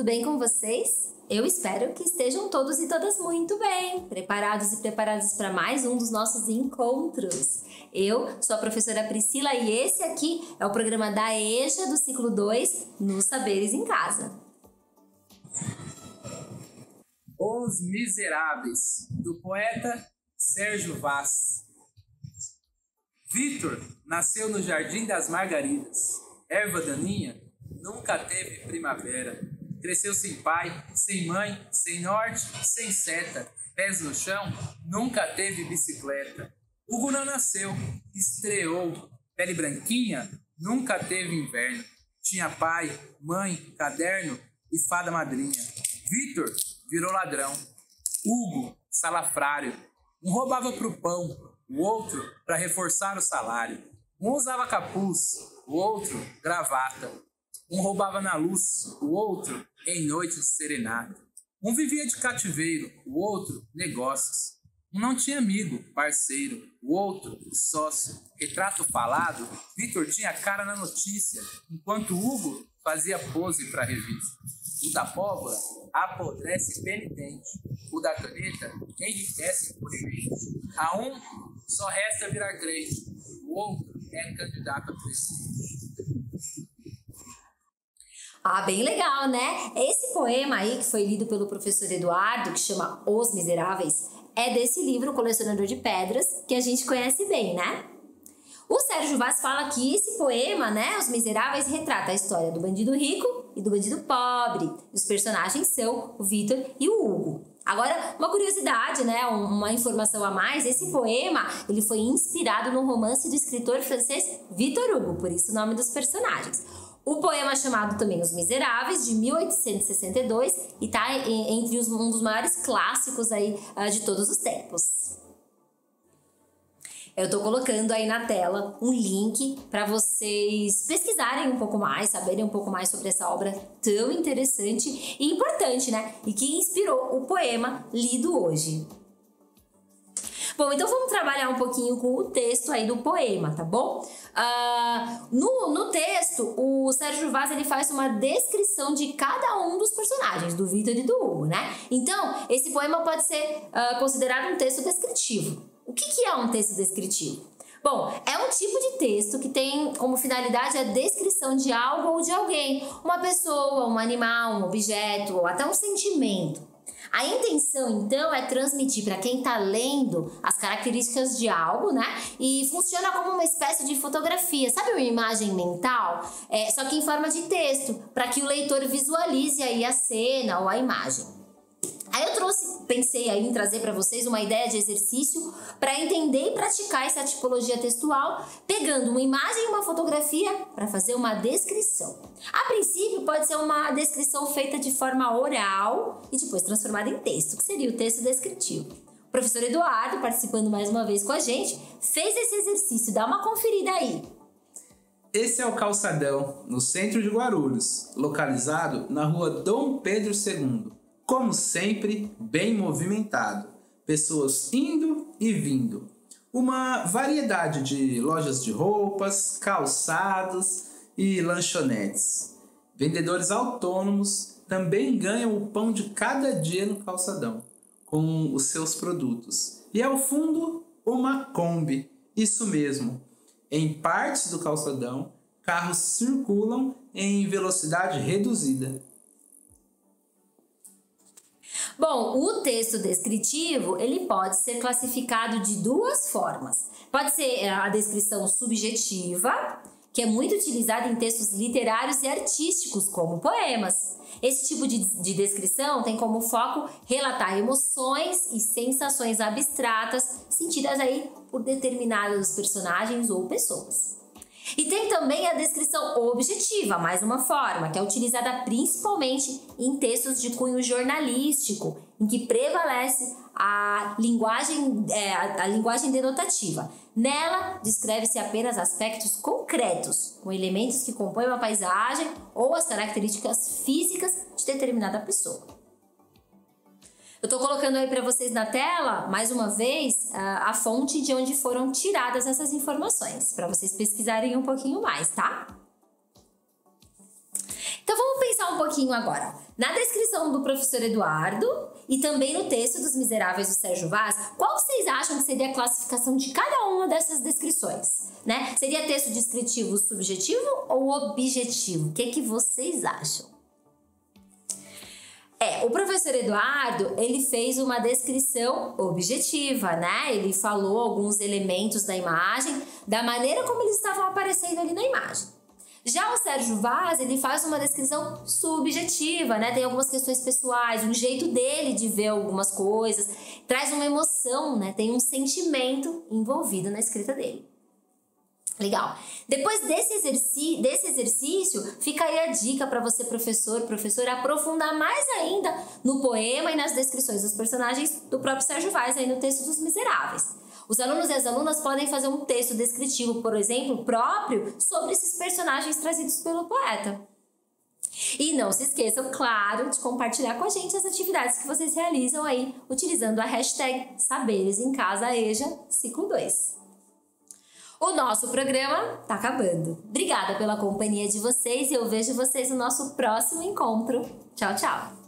bem com vocês? Eu espero que estejam todos e todas muito bem, preparados e preparadas para mais um dos nossos encontros. Eu sou a professora Priscila e esse aqui é o programa da EJA do ciclo 2, nos Saberes em Casa. Os Miseráveis, do poeta Sérgio Vaz. Vitor nasceu no Jardim das Margaridas. Erva daninha, nunca teve primavera. Cresceu sem pai, sem mãe, sem norte, sem seta. Pés no chão, nunca teve bicicleta. Hugo não nasceu, estreou. Pele branquinha, nunca teve inverno. Tinha pai, mãe, caderno e fada madrinha. Vitor virou ladrão. Hugo, salafrário. Um roubava pro pão, o outro para reforçar o salário. Um usava capuz, o outro gravata. Um roubava na luz, o outro em noite de serenata. Um vivia de cativeiro, o outro negócios. Um não tinha amigo, parceiro, o outro sócio. Retrato falado, Vitor tinha cara na notícia, enquanto Hugo fazia pose para revista. O da pólvora apodrece penitente, o da caneta enriquece puramente. A um só resta virar crente, o outro é candidato a presidente. Bem legal, né? Esse poema aí que foi lido pelo professor Eduardo, que chama Os Miseráveis, é desse livro, O Colecionador de Pedras, que a gente conhece bem, né? O Sérgio Vaz fala que esse poema, né, Os Miseráveis, retrata a história do bandido rico e do bandido pobre. Os personagens são o Vitor e o Hugo. Agora, uma curiosidade, né, uma informação a mais, esse poema, ele foi inspirado no romance do escritor francês Victor Hugo, por isso o nome dos personagens. O poema chamado também Os Miseráveis, de 1862, e está entre um dos maiores clássicos aí, de todos os tempos. Eu estou colocando aí na tela um link para vocês pesquisarem um pouco mais, saberem um pouco mais sobre essa obra tão interessante e importante, né? E que inspirou o poema lido hoje. Bom, então vamos trabalhar um pouquinho com o texto aí do poema, tá bom? No texto, o Sérgio Vaz ele faz uma descrição de cada um dos personagens, do Vitor e do Hugo, né? Então, esse poema pode ser considerado um texto descritivo. O que é um texto descritivo? Bom, é um tipo de texto que tem como finalidade a descrição de algo ou de alguém, uma pessoa, um animal, um objeto ou até um sentimento. A intenção, então, é transmitir para quem está lendo as características de algo, né? E funciona como uma espécie de fotografia, sabe uma imagem mental? Só que em forma de texto, para que o leitor visualize aí a cena ou a imagem. Aí eu pensei aí em trazer para vocês uma ideia de exercício para entender e praticar essa tipologia textual, pegando uma imagem e uma fotografia para fazer uma descrição. A princípio pode ser uma descrição feita de forma oral e depois transformada em texto, que seria o texto descritivo. O professor Eduardo, participando mais uma vez com a gente, fez esse exercício, dá uma conferida aí. Esse é o Calçadão, no centro de Guarulhos, localizado na rua Dom Pedro II. Como sempre, bem movimentado. Pessoas indo e vindo. Uma variedade de lojas de roupas, calçados e lanchonetes. Vendedores autônomos também ganham o pão de cada dia no calçadão, com os seus produtos. E ao fundo, uma Kombi. Isso mesmo. Em partes do calçadão, carros circulam em velocidade reduzida. Bom, o texto descritivo, ele pode ser classificado de duas formas. Pode ser a descrição subjetiva, que é muito utilizada em textos literários e artísticos, como poemas. Esse tipo de descrição tem como foco relatar emoções e sensações abstratas sentidas aí por determinados personagens ou pessoas. E tem também a descrição objetiva, mais uma forma, que é utilizada principalmente em textos de cunho jornalístico, em que prevalece a linguagem denotativa. Nela, descreve-se apenas aspectos concretos, com elementos que compõem uma paisagem ou as características físicas de determinada pessoa. Eu estou colocando aí para vocês na tela, mais uma vez, a fonte de onde foram tiradas essas informações, para vocês pesquisarem um pouquinho mais, tá? Então vamos pensar um pouquinho agora. Na descrição do professor Eduardo e também no texto dos Miseráveis do Sérgio Vaz, qual vocês acham que seria a classificação de cada uma dessas descrições? Né? Seria texto descritivo subjetivo ou objetivo? O que vocês acham? O professor Eduardo, ele fez uma descrição objetiva, né? Ele falou alguns elementos da imagem, da maneira como eles estavam aparecendo ali na imagem. Já o Sérgio Vaz, ele faz uma descrição subjetiva, né? Tem algumas questões pessoais, um jeito dele de ver algumas coisas, traz uma emoção, né? Tem um sentimento envolvido na escrita dele. Legal. Depois desse exercício, fica aí a dica para você, professora, aprofundar mais ainda no poema e nas descrições dos personagens do próprio Sérgio Vaz, aí no texto dos Miseráveis. Os alunos e as alunas podem fazer um texto descritivo, por exemplo, próprio, sobre esses personagens trazidos pelo poeta. E não se esqueçam, claro, de compartilhar com a gente as atividades que vocês realizam aí, utilizando a hashtag Saberes em Casa EJA Ciclo 2. O nosso programa tá acabando. Obrigada pela companhia de vocês e eu vejo vocês no nosso próximo encontro. Tchau, tchau!